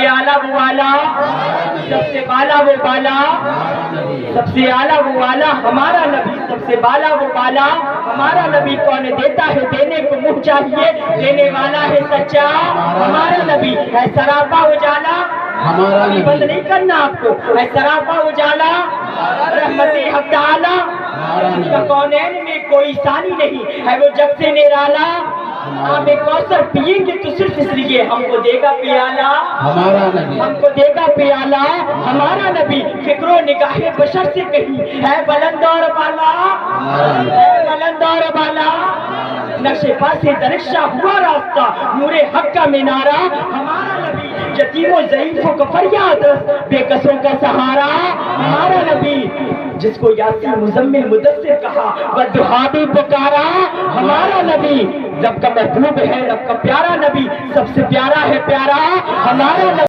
आला वो आला, सबसे बाला वो बाला, सबसे आला वो आला हमारा नबी, सबसे बाला वो बाला हमारा नबी। कौन देता है देने को मुँह चाहिए, देने वाला है सच्चा हमारा नबी। है सरापा उजाला हमारा नबी, बंद नहीं करना आपको, है सरापा उजाला रहमते हक ताला, इसका कौनैन में कोई सानी नहीं है, वो जब से निराला। आप एक कौसर पिएंगे तो सिर्फ इसलिए हमको देगा पियाला हमारा नबी, हमको देगा पियाला हमारा नबी। फिक्रो निगाहे बशर से कहीं है बुलंद और बाला, है बुलंद और बाला। नक्शे पासे दरिक्षा हुआ रास्ता, नूरे हक का मीनारा हमारा नबी। यतीमों ज़ईफ़ों को फरियाद, बेकसों का सहारा हमारा नबी। जिसको यासीन मुज़म्मिल मुदस्सिर कहा, बद्दुआ भी पुकारा हमारा नबी। रब का महबूब है, रब का प्यारा नबी, सबसे प्यारा है प्यारा हमारा नबी।